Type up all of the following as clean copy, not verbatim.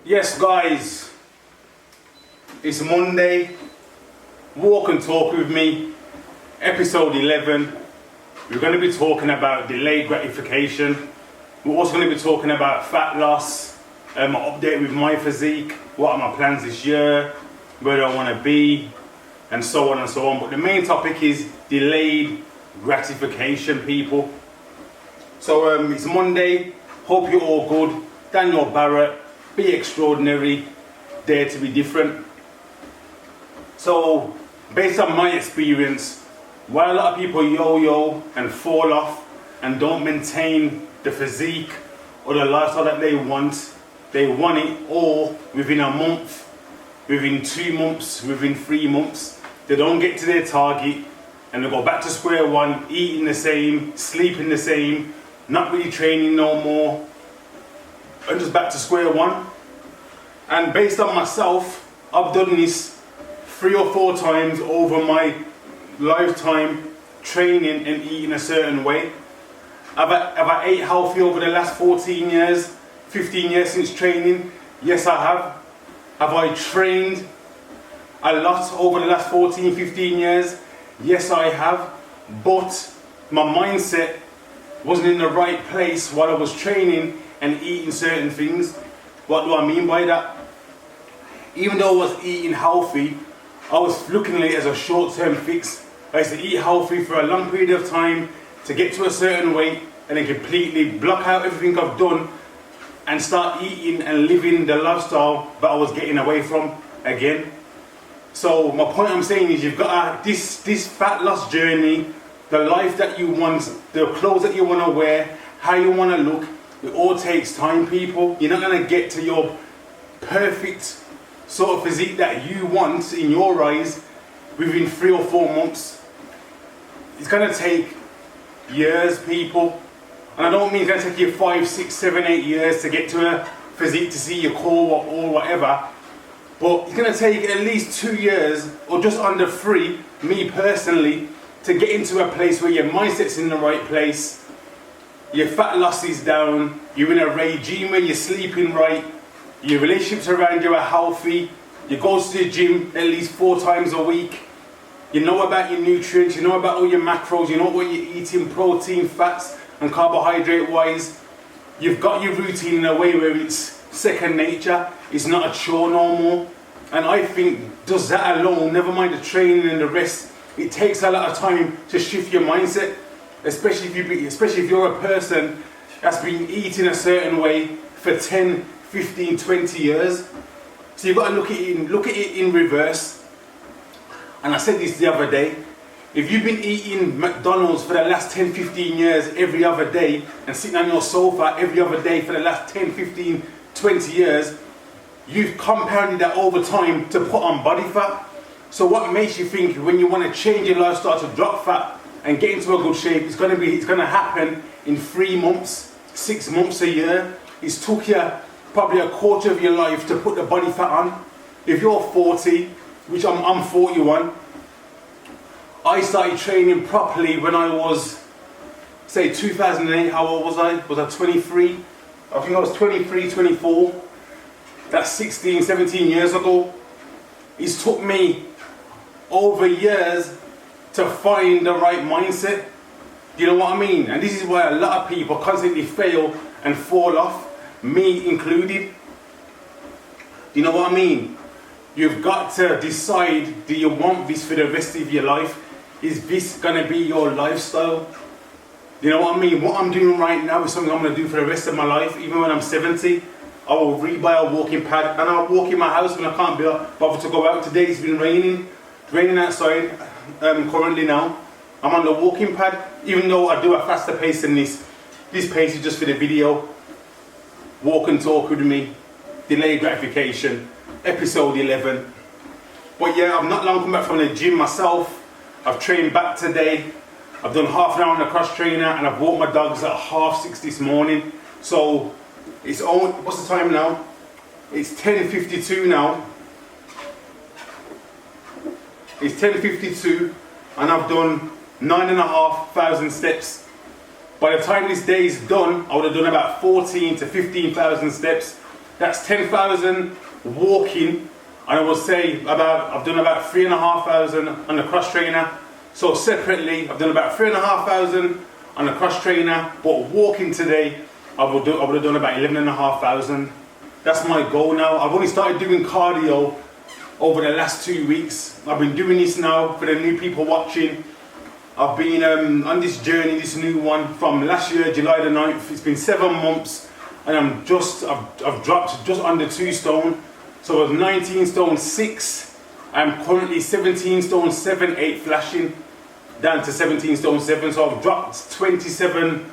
Yes guys, it's Monday, walk and talk with me, episode 11. We're going to be talking about delayed gratification. We're also going to be talking about fat loss, my update with my physique, what are my plans this year, where do I want to be, and so on and so on. But the main topic is delayed gratification, people. So it's Monday, hope you're all good. Daniel Barrett, be extraordinary, dare to be different. So based on my experience, while a lot of people yo-yo and fall off and don't maintain the physique or the lifestyle that they want it all within a month, within 2 months, within 3 months. They don't get to their target and they go back to square one, eating the same, sleeping the same, not really training no more, and just back to square one. And based on myself, I've done this 3 or 4 times over my lifetime, training and eating a certain way. Have I ate healthy over the last 14 years, 15 years since training? Yes, I have. Have I trained a lot over the last 14, 15 years? Yes, I have. But my mindset wasn't in the right place while I was training and eating certain things. What do I mean by that? Even though I was eating healthy, I was looking at it as a short-term fix. I used to eat healthy for a long period of time to get to a certain weight and then completely block out everything I've done and start eating and living the lifestyle that I was getting away from again. So my point I'm saying is you've got this fat loss journey, the life that you want, the clothes that you want to wear, how you want to look. It all takes time, people. You're not going to get to your perfect sort of physique that you want in your eyes within 3 or 4 months. It's going to take years, people. And I don't mean it's going to take you 5, 6, 7, 8 years to get to a physique to see your core or whatever. But it's going to take at least 2 years or just under 3, me personally, to get into a place where your mindset's in the right place. Your fat loss is down, you're in a regime where you're sleeping right, your relationships around you are healthy, you go to the gym at least 4 times a week, you know about your nutrients, you know about all your macros, you know what you're eating, protein, fats and carbohydrate wise. You've got your routine in a way where it's second nature, it's not a chore no more. And I think just that alone, never mind the training and the rest, it takes a lot of time to shift your mindset. Especially if you're a person that's been eating a certain way for 10, 15, 20 years. So you've got to look at it in reverse. And I said this the other day. If you've been eating McDonald's for the last 10, 15 years every other day and sitting on your sofa every other day for the last 10, 15, 20 years, you've compounded that over time to put on body fat. So what makes you think when you want to change your lifestyle to drop fat and get into a good shape, it's going to happen in 3 months, 6 months, a year? It's took you probably a quarter of your life to put the body fat on. If you're 40, which I'm 41, I started training properly when I was, say 2008, how old was I? Was I 23? I think I was 23, 24. That's 16, 17 years ago. It's took me over years to find the right mindset. You know what I mean? And this is why a lot of people constantly fail and fall off, me included. You know what I mean? You've got to decide, do you want this for the rest of your life? Is this going to be your lifestyle? You know what I mean? What I'm doing right now is something I'm going to do for the rest of my life. Even when I'm 70, I will rebuy a walking pad and I'll walk in my house when I can't be bothered to go out. Today it's been raining outside. Currently now, I'm on the walking pad, even though I do a faster pace than this. This pace is just for the video. Walk and talk with me, delayed gratification, episode 11. But yeah, I've not long come back from the gym myself. I've trained back today. I've done half an hour on the cross trainer and I've walked my dogs at 6:30 this morning. So it's on, what's the time now? It's 10:52 now. It's 10:52 and I've done 9,500 steps. By the time this day is done, I would have done about 14 to 15,000 steps. That's 10,000 walking, and I will say I've done about 3,500 on the cross trainer. So separately, I've done about 3,500 on the cross trainer, but walking today, I would have done about 11,500. That's my goal now. I've only started doing cardio over the last 2 weeks. I've been doing this now for the new people watching. I've been on this journey, this new one, from last year, July the 9th. It's been 7 months, and I've dropped just under 2 stone. So I was 19 stone 6. I'm currently 17 stone 7, 8 flashing, down to 17 stone 7. So I've dropped 27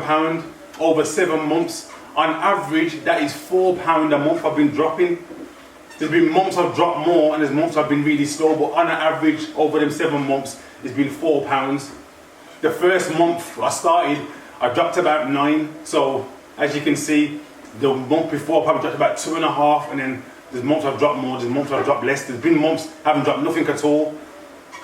pound over 7 months. On average, that is £4 a month I've been dropping. There's been months I've dropped more, and there's months I've been really slow, but on average, over them 7 months, it's been £4. The first month I started, I dropped about 9. So as you can see, the month before I probably dropped about 2.5, and then there's months I've dropped more, there's months I've dropped less. There's been months I haven't dropped nothing at all.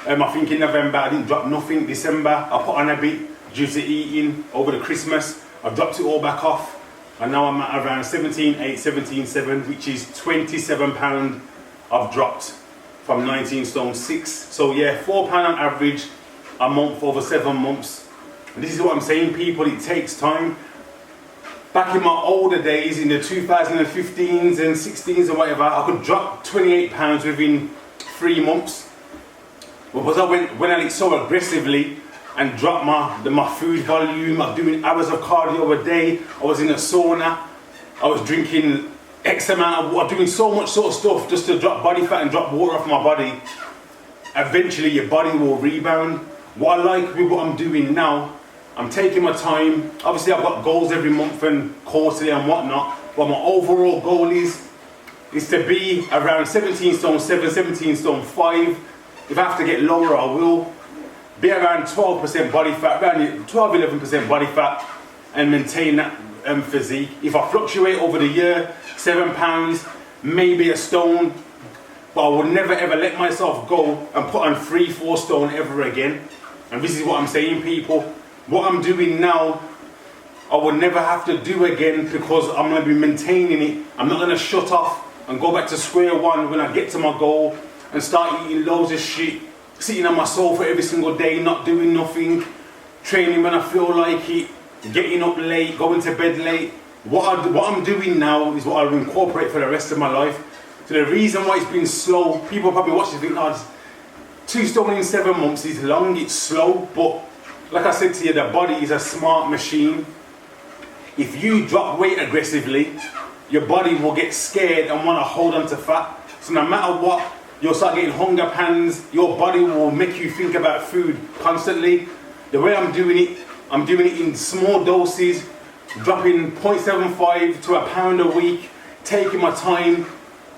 I think in November I didn't drop nothing. December I put on a bit due to eating over the Christmas. I've dropped it all back off, and now I'm at around 17.8, 17.7, which is £27 I've dropped from 19 stone 6. So yeah, £4 on average a month over 7 months. And this is what I'm saying, people, it takes time. Back in my older days, in the 2015s and 16s or whatever, I could drop £28 within 3 months. But because I went at it so aggressively and dropped my food volume, I'm doing hours of cardio a day, I was in a sauna, I was drinking X amount of water, doing so much sort of stuff just to drop body fat and drop water off my body. Eventually your body will rebound. What I like with what I'm doing now, I'm taking my time. Obviously I've got goals every month and quarterly and whatnot, but my overall goal is to be around 17 stone 7, 17 stone 5. If I have to get lower, I will. Be around 12% body fat, around 12-11% body fat, and maintain that physique. If I fluctuate over the year, 7 pounds, maybe a stone, but I will never ever let myself go and put on 3-4 stone ever again. And this is what I'm saying, people. What I'm doing now, I will never have to do again, because I'm going to be maintaining it. I'm not going to shut off and go back to square one when I get to my goal and start eating loads of shit, sitting on my sofa every single day, not doing nothing, training when I feel like it, getting up late, going to bed late. What I'm doing now is what I'll incorporate for the rest of my life. So the reason why it's been slow, people probably watch this and think, oh, 2 stone in 7 months is long, it's slow, but like I said to you, the body is a smart machine. If you drop weight aggressively, your body will get scared and want to hold on to fat. So no matter what, you'll start getting hunger pangs. Your body will make you think about food constantly. The way I'm doing it in small doses, dropping 0.75 to £1 a week, taking my time,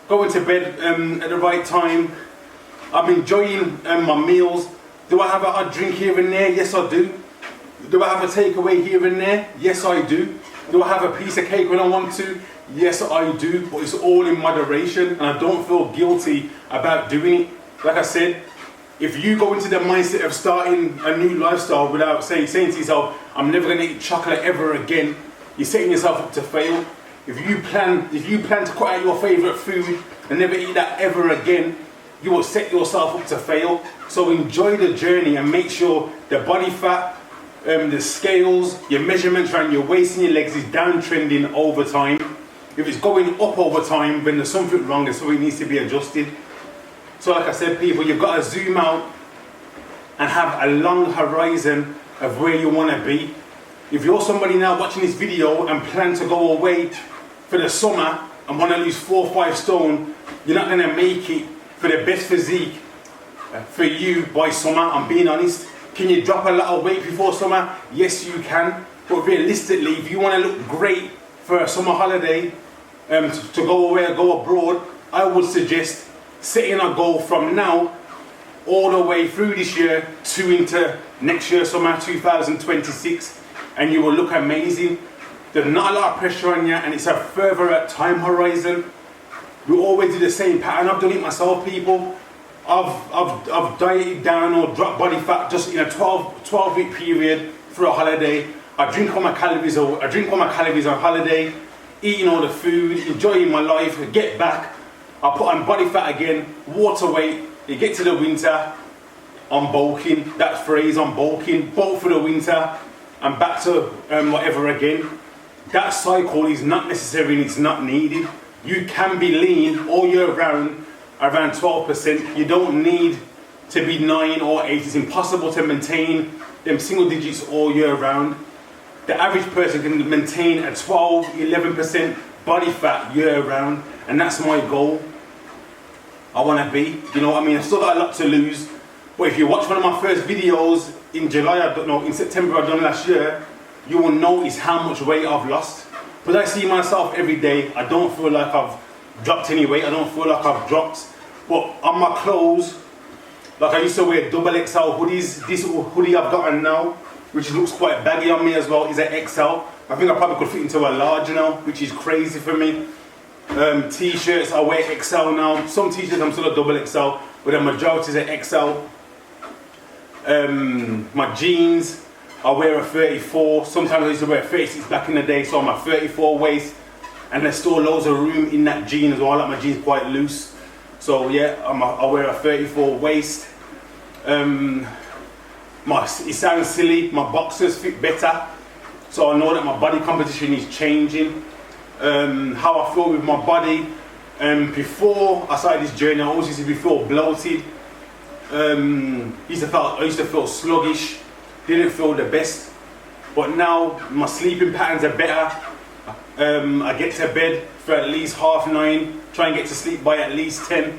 going to bed at the right time. I'm enjoying my meals. Do I have a hot drink here and there? Yes, I do. Do I have a takeaway here and there? Yes, I do. Do I have a piece of cake when I want to? Yes, I do, but it's all in moderation, and I don't feel guilty about doing it. Like I said, if you go into the mindset of starting a new lifestyle without saying to yourself, I'm never going to eat chocolate ever again, you're setting yourself up to fail. If you plan to cut out your favourite food and never eat that ever again, you will set yourself up to fail. So enjoy the journey and make sure the body fat, the scales, your measurements around your waist and your legs is downtrending over time. If it's going up over time, then there's something wrong and something needs to be adjusted. So like I said, people, you've got to zoom out and have a long horizon of where you want to be. If you're somebody now watching this video and plan to go away for the summer and want to lose 4 or 5 stone, you're not going to make it for the best physique for you by summer. I'm being honest. Can you drop a lot of weight before summer? Yes, you can. But realistically, if you want to look great for a summer holiday, to go away or go abroad, I would suggest setting a goal from now all the way through this year to into next year, summer 2026, and you will look amazing. There's not a lot of pressure on you, and it's a further time horizon. We always do the same pattern. I've done it myself, people. I've dieted down or dropped body fat just in a 12-week period for a holiday. I drink all my calories on holiday, eating all the food, enjoying my life, get back, I put on body fat again, water weight, you get to the winter, I'm bulking, that phrase, I'm bulking, bulk for the winter, and back to whatever again. That cycle is not necessary and it's not needed. You can be lean all year round, around 12%. You don't need to be 9 or 8. It's impossible to maintain them single digits all year round. The average person can maintain a 12, 11% body fat year round, and that's my goal. I want to be, you know what I mean? I've still got a lot to lose, but if you watch one of my first videos in July, I don't know, in September I done last year, you will notice how much weight I've lost. But I see myself every day, I don't feel like I've dropped any weight, I don't feel like I've dropped. But on my clothes, like I used to wear double XL hoodies, this hoodie I've got on now, which looks quite baggy on me as well, is an XL. I think I probably could fit into a large now, which is crazy for me. T-shirts, I wear XL now. Some t-shirts I'm still a double XL, but the majority is an XL. My jeans, I wear a 34. Sometimes I used to wear a 36 back in the day, so I'm a 34 waist. And there's still loads of room in that jean as well. I like my jeans quite loose. So yeah, I wear a 34 waist. It sounds silly, my boxers fit better. So I know that my body composition is changing. How I feel with my body. Before I started this journey, I always used to feel bloated. I used to feel sluggish, didn't feel the best. But now my sleeping patterns are better. I get to bed for at least 9:30, try and get to sleep by at least 10.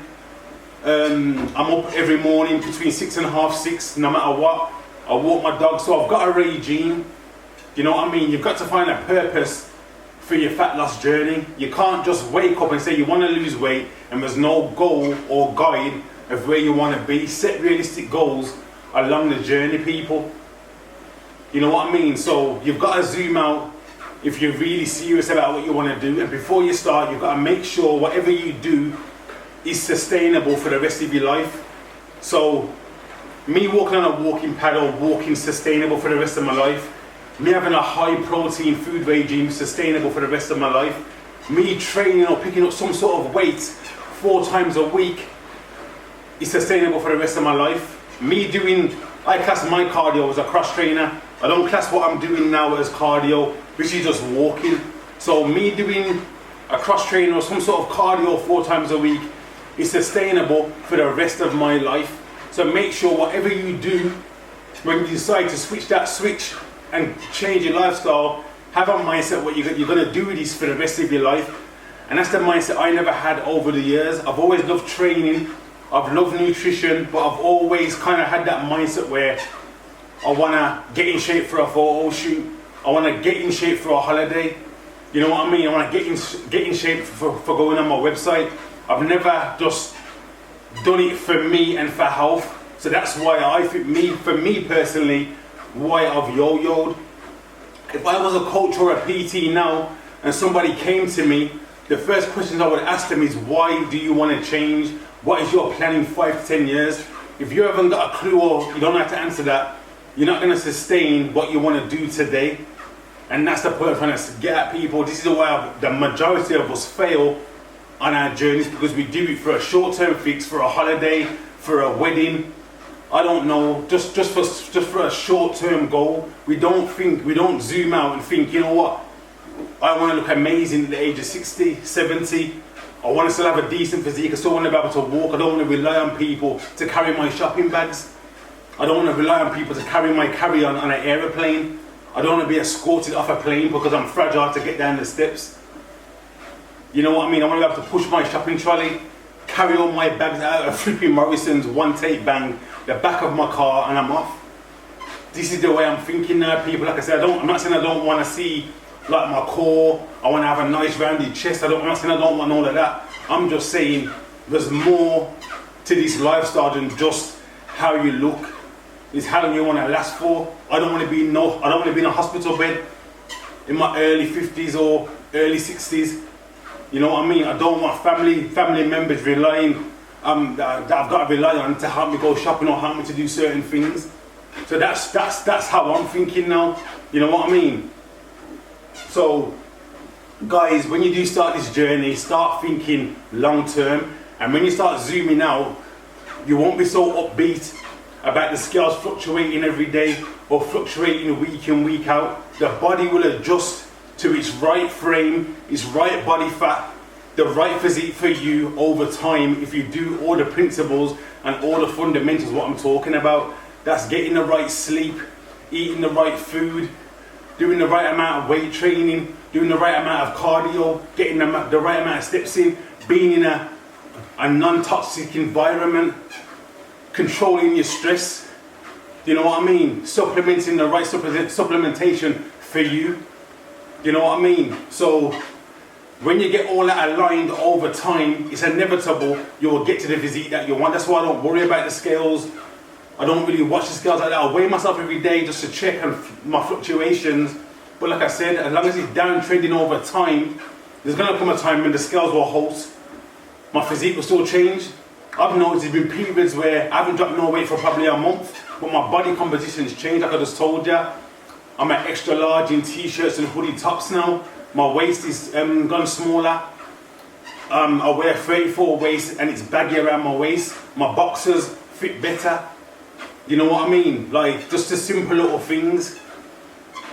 I'm up every morning between 6 and half 6, no matter what. I walk my dog, so I've got a regime. You know what I mean? You've got to find a purpose for your fat loss journey. You can't just wake up and say you want to lose weight and there's no goal or guide of where you want to be. Set realistic goals along the journey, people. You know what I mean? So you've got to zoom out if you're really serious about what you want to do. And before you start, you've got to make sure whatever you do is sustainable for the rest of your life. So me walking on a walking pad or walking sustainable for the rest of my life. Me having a high protein food regime sustainable for the rest of my life. Me training or picking up some sort of weight 4 times a week is sustainable for the rest of my life. I class my cardio as a cross trainer. I don't class what I'm doing now as cardio, which is just walking. So me doing a cross trainer or some sort of cardio 4 times a week is sustainable for the rest of my life. So make sure whatever you do, when you decide to switch that switch and change your lifestyle, have a mindset what you're going to do with this for the rest of your life. And that's the mindset I never had over the years. I've always loved training, I've loved nutrition, but I've always kind of had that mindset where I want to get in shape for a photo shoot, I want to get in shape for a holiday. You know what I mean? I want to get in shape for going on my website. I've never just done it for me and for health. So that's why for me personally, why I've yo-yoed. If I was a coach or a PT now and somebody came to me, the first questions I would ask them is, why do you want to change? What is your plan in 5 to 10 years? If you haven't got a clue or you don't have to answer that, you're not going to sustain what you want to do today. And that's the point I'm trying to get at people. This is why the majority of us fail on our journeys, because we do it for a short-term fix, for a holiday, for a wedding. I don't know, just for a short-term goal. We don't zoom out and think, you know what, I want to look amazing at the age of 60, 70. I want to still have a decent physique. I still want to be able to walk. I don't want to rely on people to carry my shopping bags. I don't want to rely on people to carry my carry-on on an aeroplane. I don't want to be escorted off a plane because I'm fragile to get down the steps. You know what I mean? I want to be able to push my shopping trolley, carry all my bags out of flipping Morrison's, one take bang, the back of my car, and I'm off. This is the way I'm thinking now, people. Like I said, I'm not saying I don't want to see like my core, I want to have a nice rounded chest. I'm not saying I don't want all of that. I'm just saying there's more to this lifestyle than just how you look. It's how you want to last for. I don't want to be in a hospital bed in my early 50s or early 60s. You know what I mean? I don't want family members relying that I've got to rely on to help me go shopping or help me to do certain things. So that's how I'm thinking now. You know what I mean? So guys, when you do start this journey, start thinking long term, and when you start zooming out, you won't be so upbeat about the scales fluctuating every day or fluctuating week in, week out. The body will adjust to its right frame, its right body fat, the right physique for you over time if you do all the principles and all the fundamentals what I'm talking about. That's getting the right sleep, eating the right food, doing the right amount of weight training, doing the right amount of cardio, getting the right amount of steps in, being in a non-toxic environment, controlling your stress, you know what I mean? Supplementing the right supplementation for you, you know what I mean? So when you get all that aligned over time, it's inevitable you will get to the physique that you want. That's why I don't worry about the scales. I don't really watch the scales like that. I weigh myself every day just to check on my fluctuations. But like I said, as long as it's downtrending over time, there's going to come a time when the scales will halt. My physique will still change. I've noticed there's been periods where I haven't dropped no weight for probably a month, but my body composition has changed, like I just told you. I'm at extra large in t-shirts and hoodie tops now. My waist is gone smaller. I wear 34 waist and it's baggy around my waist. My boxers fit better. You know what I mean? Like just the simple little things.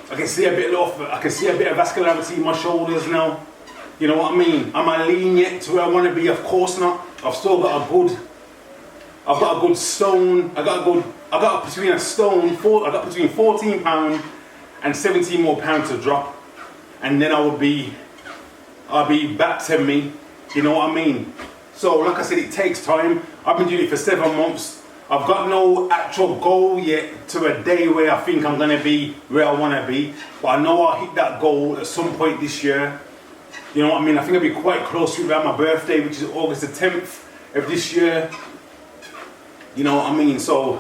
I can see a bit of vascularity in my shoulders now. You know what I mean? Am I lean yet to where I want to be? Of course not. I've got a good stone. I got between 14 pounds and 17 more pounds to drop, and then I'll be back to me. You know what I mean? So like I said, it takes time. I've been doing it for 7 months. I've got no actual goal yet to a day where I think I'm gonna be where I wanna be, but I know I'll hit that goal at some point this year. You know what I mean? I think I'll be quite close to around my birthday, which is August the 10th of this year. You know what I mean? So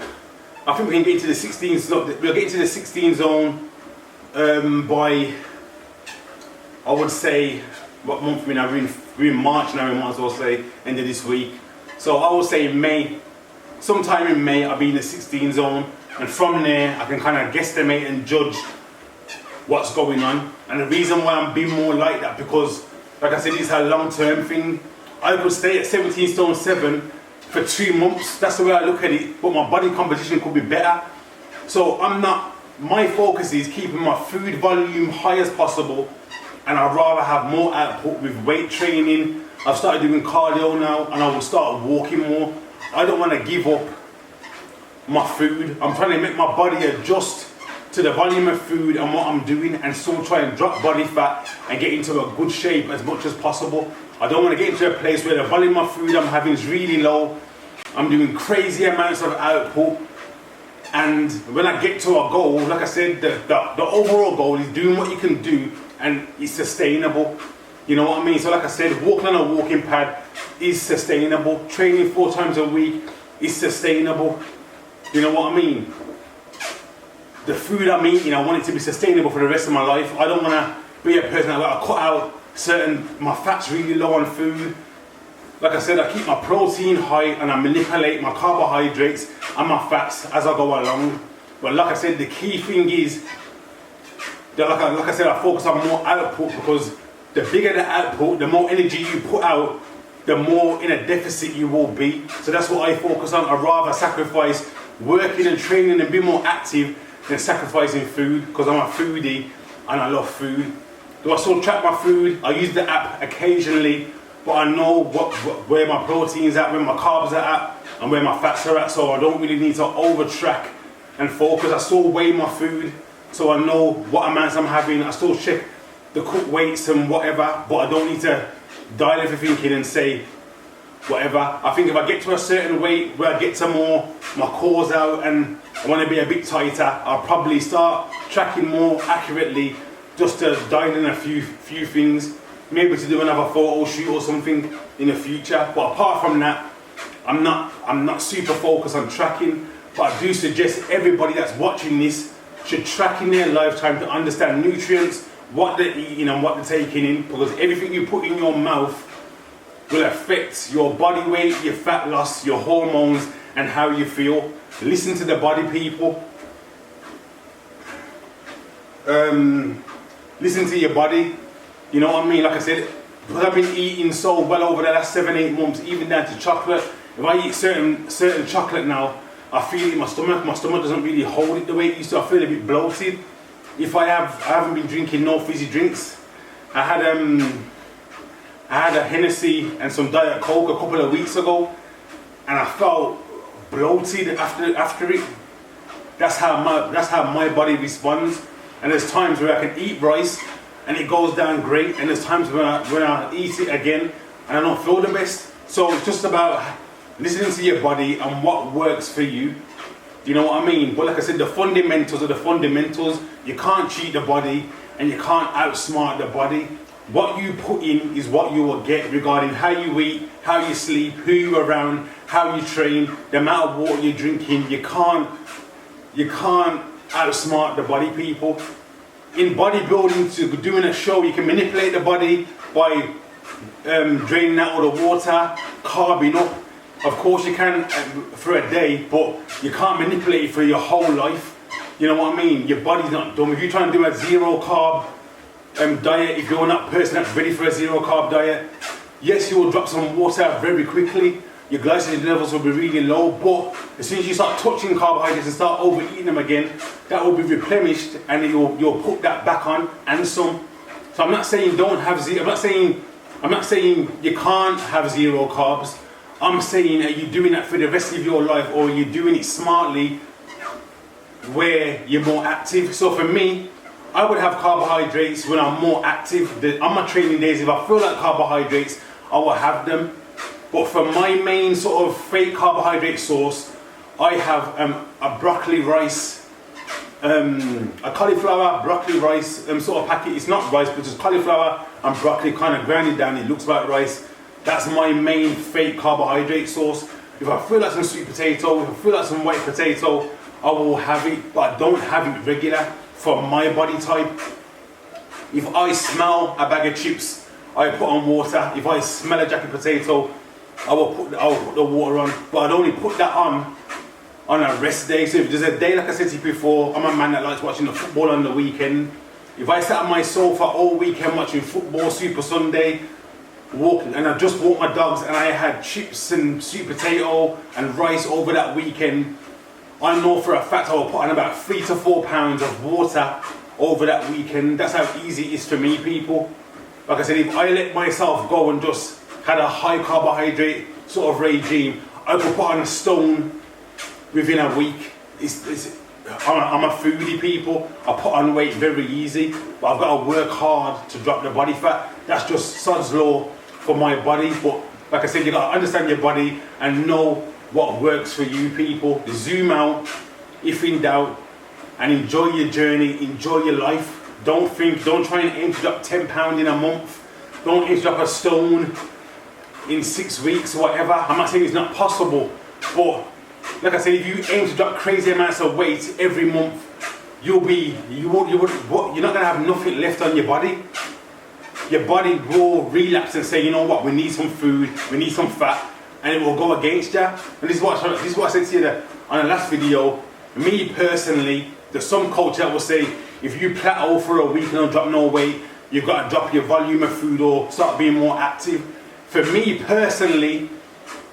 I think we can get into the 16 zone. We'll get into the 16 zone by, I would say, what month we're in? We're in March now, we might as well say, end of this week. So I would say May. Sometime in May, I'll be in the 16 zone. And from there, I can kind of guesstimate and judge what's going on. And the reason why I'm being more like that, because like I said, it's a long-term thing. I could stay at 17 stone 7 for 2 months. That's the way I look at it. But my body composition could be better. So my focus is keeping my food volume high as possible. And I'd rather have more output with weight training. I've started doing cardio now, and I will start walking more. I don't want to give up my food. I'm trying to make my body adjust to the volume of food and what I'm doing, and still try and drop body fat and get into a good shape as much as possible. I don't want to get into a place where the volume of food I'm having is really low. I'm doing crazy amounts of output, and when I get to a goal, like I said, the overall goal is doing what you can do and it's sustainable. You know what I mean? So like I said, walking on a walking pad is sustainable. Training 4 times a week is sustainable. You know what I mean? The food I'm eating, I want it to be sustainable for the rest of my life. I don't want to be a person that I cut out my fat's really low on food. Like I said, I keep my protein high and I manipulate my carbohydrates and my fats as I go along. But like I said, the key thing is that like I said, I focus on more output, because the bigger the output, the more energy you put out, the more in a deficit you will be. So that's what I focus on. I'd rather sacrifice working and training and be more active than sacrificing food, because I'm a foodie and I love food. Do I still track my food? I use the app occasionally, but I know where my protein's at, where my carbs are at, and where my fats are at, so I don't really need to over track and focus. I still weigh my food, so I know what amounts I'm having. I still check the cook weights and whatever, but I don't need to dial everything in and say whatever. I think if I get to a certain weight where I get to my cores out and I want to be a bit tighter, I'll probably start tracking more accurately, just to dial in a few things, maybe to do another photo shoot or something in the future. But apart from that, I'm not super focused on tracking. But I do suggest everybody that's watching this should track in their lifetime to understand nutrients, what they're eating and what they're taking in, because everything you put in your mouth will affect your body weight, your fat loss, your hormones, and how you feel. Listen to the body, people. Listen to your body. You know what I mean? Like I said, because I've been eating so well over the last 7-8 months, even down to chocolate. If I eat certain chocolate now, I feel it in my stomach. My stomach doesn't really hold it the way it used to. I feel a bit bloated. If I haven't been drinking no fizzy drinks. I had a Hennessy and some Diet Coke a couple of weeks ago, and I felt bloated after it. That's how my body responds. And there's times where I can eat rice and it goes down great, and there's times when I eat it again and I don't feel the best. So it's just about listening to your body and what works for you. Do you know what I mean? But like I said, the fundamentals are the fundamentals. You can't cheat the body and you can't outsmart the body. What you put in is what you will get, regarding how you eat, how you sleep, who you're around, how you train, the amount of water you're drinking. You can't outsmart the body, people. In bodybuilding, to doing a show, you can manipulate the body by draining out all the water, carbing up. Of course you can for a day, but you can't manipulate it for your whole life. You know what I mean? Your body's not dumb. If you're trying to do a zero carb diet, if you're not a person that's ready for a zero carb diet, yes, you will drop some water very quickly. Your glycogen levels will be really low, but as soon as you start touching carbohydrates and start overeating them again, that will be replenished, and you'll put that back on and some. So I'm not saying don't have zero. I'm not saying you can't have zero carbs. I'm saying, are you doing that for the rest of your life, or are you doing it smartly where you're more active? So for me, I would have carbohydrates when I'm more active. On my training days, if I feel like carbohydrates, I will have them. But for my main sort of fake carbohydrate source, I have a broccoli rice, a cauliflower broccoli rice sort of packet. It's not rice, but just cauliflower and broccoli kind of grounded down. It looks like rice. That's my main fake carbohydrate source. If I feel like some sweet potato, if I feel like some white potato, I will have it, but I don't have it regular for my body type. If I smell a bag of chips, I put on water. If I smell a jacket potato, I will put the water on, but I'd only put that on a rest day. So if there's a day, like I said to you before, I'm a man that likes watching the football on the weekend. If I sat on my sofa all weekend watching football, Super Sunday, walking, and I just walked my dogs, and I had chips and sweet potato and rice over that weekend, I know for a fact I will put on about 3 to 4 pounds of water over that weekend. That's how easy it is for me, people. Like I said, if I let myself go and just had a high carbohydrate sort of regime, I could put on a stone within a week. I'm a foodie, people. I put on weight very easy, but I've got to work hard to drop the body fat. That's just Sod's law for my body. But like I said, you got to understand your body and know what works for you, people. Zoom out if in doubt and enjoy your journey, enjoy your life. Don't try and aim to drop 10 pounds in a month. Don't aim to drop a stone in 6 weeks or whatever. I'm not saying it's not possible, but like I said, if you aim to drop crazy amounts of weight every month, you're not gonna have nothing left on your body. Your body will relapse and say, you know what, we need some food, we need some fat, and it will go against you. And this is what I said to you on the last video. Me personally, there's some coach that will say, if you plateau for a week and don't drop no weight, you've got to drop your volume of food or start being more active. For me personally,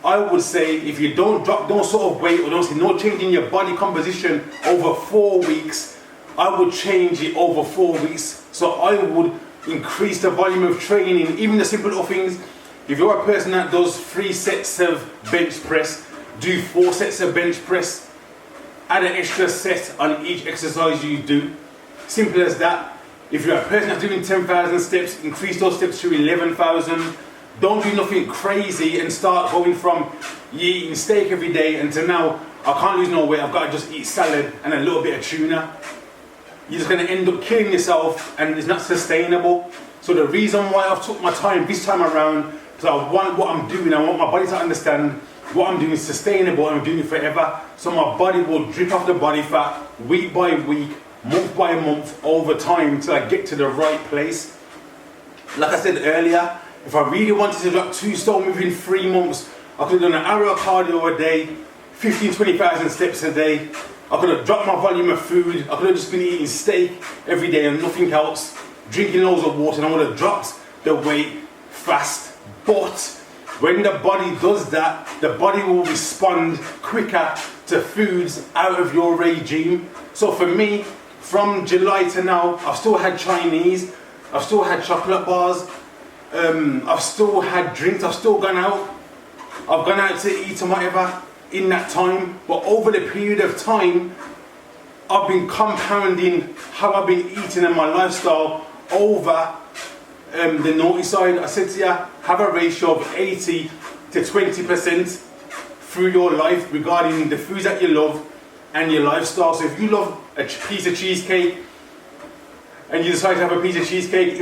I would say if you don't drop no sort of weight or don't see no change in your body composition over 4 weeks, I would change it over 4 weeks. So I would increase the volume of training, even the simple little things. If you're a person that does 3 sets of bench press, do 4 sets of bench press. Add an extra set on each exercise you do. Simple as that. If you're a person that's doing 10,000 steps, increase those steps to 11,000. Don't do nothing crazy and start going from you eating steak every day until now, I can't lose no weight, I've got to just eat salad and a little bit of tuna. You're just going to end up killing yourself, and it's not sustainable. So the reason why I've took my time this time around, because I want what I'm doing, I want my body to understand what I'm doing is sustainable and I'm doing it forever. So my body will drip off the body fat week by week, month by month, over time, until I get to the right place. Like I said earlier, if I really wanted to drop 2 stone within 3 months, I could have done an hour of cardio a day, 20,000 steps a day. I could have dropped my volume of food. I could have just been eating steak every day and nothing else. drinking loads of water, and I would have dropped the weight fast. But when the body does that, the body will respond quicker to foods out of your regime. So for me, from July to now, I've still had Chinese, I've still had chocolate bars, I've still had drinks, I've still gone out. I've gone out to eat and whatever in that time. But over the period of time, I've been compounding how I've been eating and my lifestyle over the naughty side. I said to you, have a ratio of 80 to 20% through your life regarding the foods that you love and your lifestyle. So if you love a piece of cheesecake and you decide to have a piece of cheesecake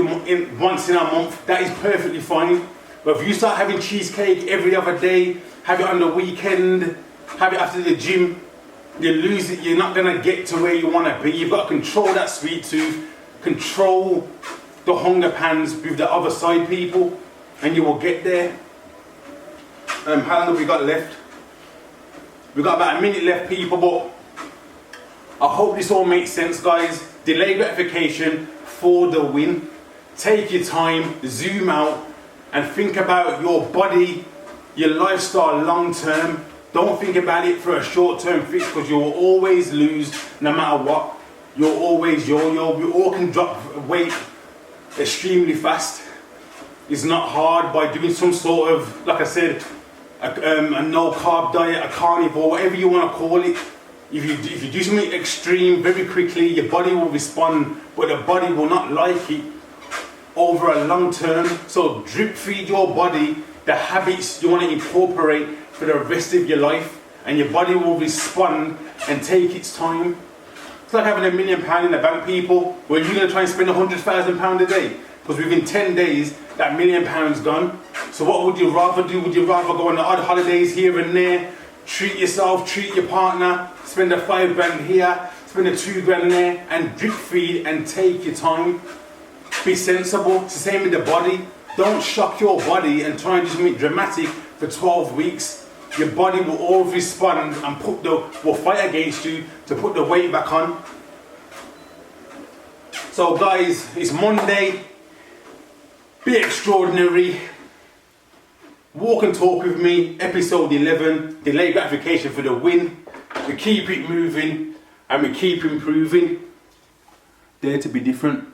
once in a month, that is perfectly fine. But if you start having cheesecake every other day, have it on the weekend, have it after the gym, you lose it. You're not gonna get to where you wanna be. You've got to control that sweet tooth, control the hunger pans with the other side, people, and you will get there. How long have we got left? We've got about a minute left, people, but I hope this all makes sense, guys. Delay gratification for the win. Take your time, zoom out, and think about your body, your lifestyle long term. Don't think about it for a short term fix, because you will always lose no matter what. You'll always yo-yo. We all can drop weight extremely fast. It's not hard by doing some sort of, like I said, a no carb diet, a carnivore, whatever you want to call it. If you do something extreme very quickly, your body will respond, but the body will not like it over a long term. So drip feed your body the habits you want to incorporate for the rest of your life, and your body will respond and take its time. It's like having £1 million in the bank, people, where you're going to try and spend £100,000 a day, because within 10 days that £1 million gone. So what would you rather do? Would you rather go on the odd holidays here and there, treat yourself, treat your partner, spend a £5 here, spend a £2 there, and drip feed and take your time? Be sensible. It's the same with the body. Don't shock your body and try and do something dramatic for 12 weeks. Your body will always respond and will fight against you to put the weight back on. So guys, it's Monday. Be extraordinary. Walk and talk with me, episode 11, delay gratification for the win. We keep it moving and we keep improving. Dare to be different.